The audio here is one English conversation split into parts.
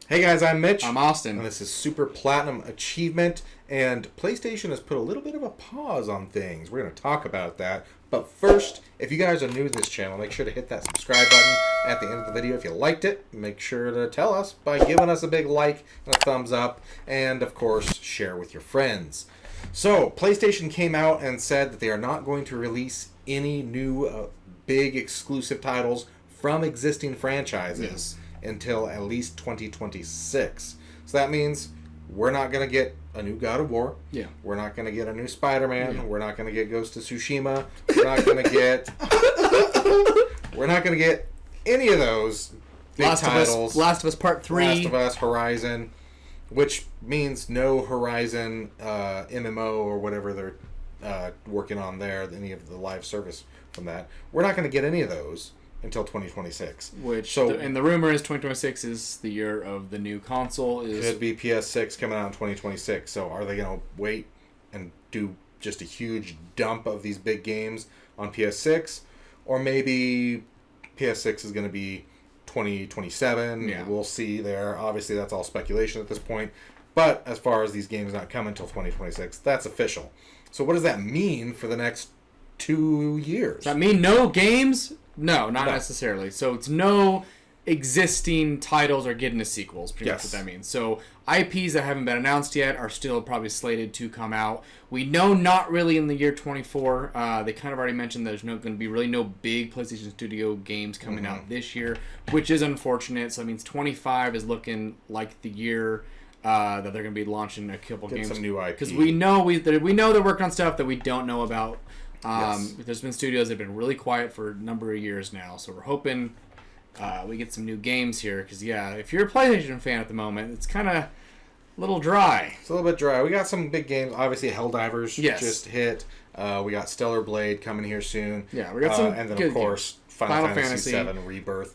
Hey guys, I'm Mitch. I'm Austin. And this is Super Platinum Achievement. And PlayStation has put a little bit of a pause on things. We're going to talk about that. But first, if you guys are new to this channel, make sure to hit that subscribe button at the end of the video. If you liked it, make sure to tell us by giving us a big like and a thumbs up. And, of course, share with your friends. So, PlayStation came out and said that they are not going to release any new big exclusive titles from existing franchises until at least 2026. So that means we're not going to get a new God of War. Yeah. We're not going to get a new Spider-Man. Yeah. We're not going to get Ghost of Tsushima. We're not going to get... we're not going to get any of those big titles. Last of Us Part 3. Last of Us, Horizon, which means no Horizon MMO or whatever they're working on there, any of the live service from that. We're not going to get any of those until 2026. And the rumor is 2026 is the year of the new console. Could be PS6 coming out in 2026. So are they going to wait and do just a huge dump of these big games on PS6? Or maybe PS6 is going to be 2027. Yeah. We'll see there. Obviously, that's all speculation at this point. But as far as these games not coming until 2026, that's official. So what does that mean for the next 2 years? Does that mean no games? No, not necessarily. So it's no existing titles are getting a sequels. Pretty much what that means. So IPs that haven't been announced yet are still probably slated to come out. We know not really in the year 24. They kind of already mentioned there's going to be really no big PlayStation Studio games coming out this year, which is unfortunate. So that means 25 is looking like the year that they're going to be launching a couple games. Some new IP. Because we know they're working on stuff that we don't know about. There's been studios that have been really quiet for a number of years now, so we're hoping we get some new games here. Because if you're a PlayStation fan at the moment, it's kind of a little dry. It's a little bit dry. We got some big games. Obviously, Helldivers just hit. We got Stellar Blade coming here soon. Yeah, we got some. And then of course Final Fantasy VII Rebirth.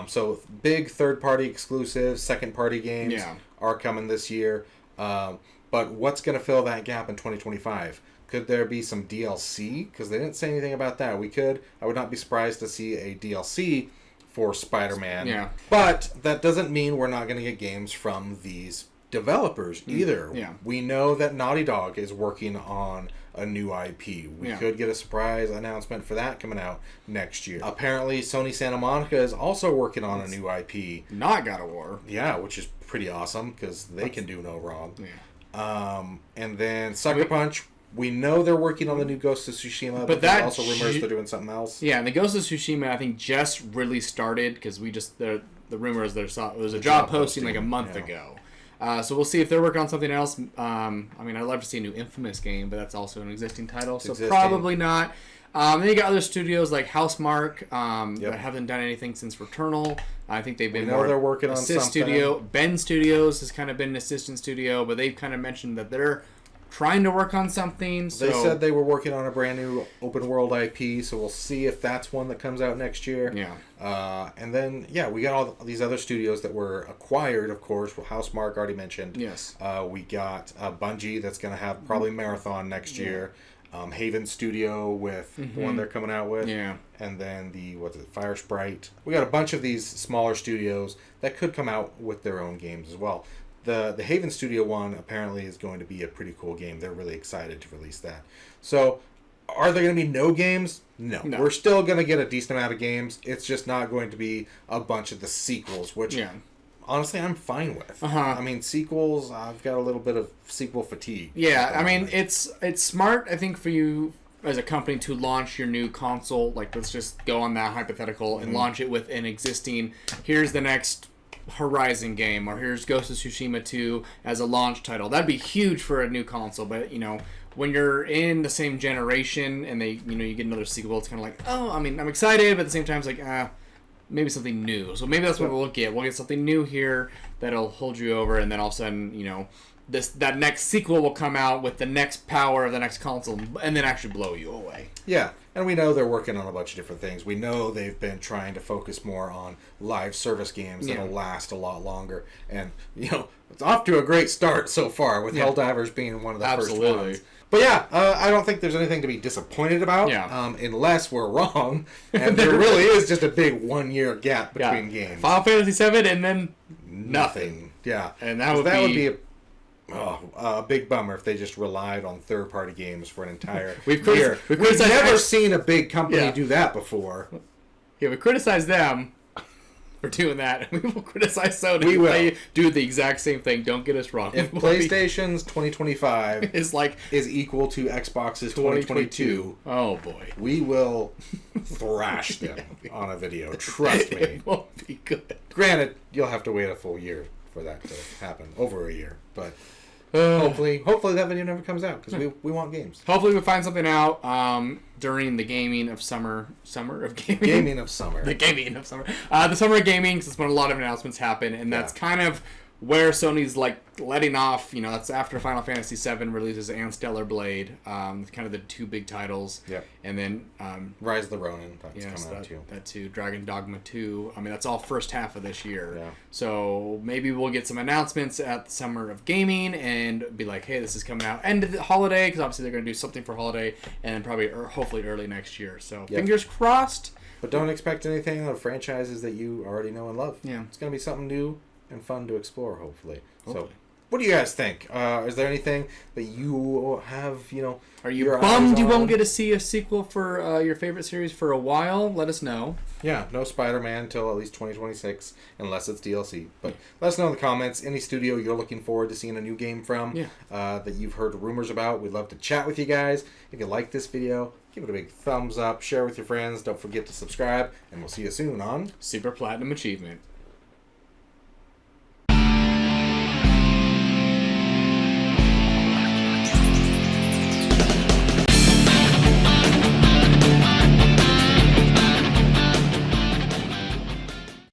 So big third-party exclusives, second-party games are coming this year. But what's going to fill that gap in 2025? Could there be some DLC? Because they didn't say anything about that. I would not be surprised to see a DLC for Spider-Man. Yeah. But that doesn't mean we're not going to get games from these developers either. Yeah. We know that Naughty Dog is working on a new IP. We could get a surprise announcement for that coming out next year. Apparently, Sony Santa Monica is also working on a new IP. Not God of War. Yeah, which is pretty awesome because they can do no wrong. Yeah. And then Sucker Punch. We know they're working on the new Ghost of Tsushima, but there's also rumors they're doing something else. Yeah, and the Ghost of Tsushima, I think, just really started because the rumor is there was a job posting like a month ago. So we'll see if they're working on something else. I mean, I'd love to see a new Infamous game, but that's also an existing title, probably not. Then you got other studios like Housemarque that haven't done anything since Returnal. I think they've been they're working on something. Studio. Ben Studios has kind of been an assistant studio, but they've kind of mentioned that they're trying to work on something. So. They said they were working on a brand new open world IP, so we'll see if that's one that comes out next year. Yeah. And then, we got all these other studios that were acquired, of course. Housemarque already mentioned. Yes. We got Bungie that's going to have probably Marathon next year. Haven Studio with the one they're coming out with. Yeah. And then Fire Sprite. We got a bunch of these smaller studios that could come out with their own games as well. The Haven Studio one apparently is going to be a pretty cool game. They're really excited to release that. So, are there going to be no games? No. We're still going to get a decent amount of games. It's just not going to be a bunch of the sequels, which honestly I'm fine with. I mean, sequels, I've got a little bit of sequel fatigue. Yeah, I mean, it's smart, I think, for you as a company to launch your new console. Like, let's just go on that hypothetical and launch it with an existing, here's the next Horizon game, or here's Ghost of Tsushima 2 as a launch title. That'd be huge for a new console, but when you're in the same generation and you get another sequel, it's kind of like, I mean, I'm excited, but at the same time it's like, maybe something new. So maybe that's what we'll get. We'll get something new here that'll hold you over, and then all of a sudden, that next sequel will come out with the next power of the next console and then actually blow you away. Yeah, and we know they're working on a bunch of different things. We know they've been trying to focus more on live service games that'll last a lot longer. And, it's off to a great start so far, with Helldivers being one of the first ones. But I don't think there's anything to be disappointed about, unless we're wrong, and there really is just a big 1 year gap between games. Final Fantasy VII and then nothing. Yeah. And that would be a big bummer if they just relied on third-party games for an entire We've year. We've never seen a big company Yeah. do that before. Yeah, we criticize them for doing that, and we will criticize Sony We if will. they do the exact same thing. Don't get us wrong. If We will be- PlayStation's 2025 is like is equal to Xbox's 2022, oh boy, we will thrash them on a video. Trust me. it won't be good. Granted, you'll have to wait a full year for that to happen. Over a year. But hopefully that video never comes out because we want games. Hopefully we find something out during the gaming of summer of gaming. Gaming of summer. The gaming of summer. The summer of gaming, 'cause that's when a lot of announcements happen, and that's kind of where Sony's like letting off. You know, that's after Final Fantasy VII releases and Stellar Blade, kind of the two big titles. Yeah. And then Rise of the Ronin. That's yes, coming out too. that too. Dragon Dogma 2. I mean, that's all first half of this year. Yeah. So maybe we'll get some announcements at the Summer of Gaming and be like, hey, this is coming out end of the holiday, because obviously they're going to do something for holiday, and then probably hopefully early next year. So fingers crossed. But don't expect anything of franchises that you already know and love. Yeah. It's going to be something new and fun to explore, hopefully. Hopefully. So, what do you guys think? Is there anything that you have, Are you your bummed eyes you won't on? get to see a sequel for your favorite series for a while? Let us know. Yeah, no Spider-Man until at least 2026, unless it's DLC. But let us know in the comments any studio you're looking forward to seeing a new game from that you've heard rumors about. We'd love to chat with you guys. If you like this video, give it a big thumbs up, share with your friends. Don't forget to subscribe, and we'll see you soon on Super Platinum Achievement.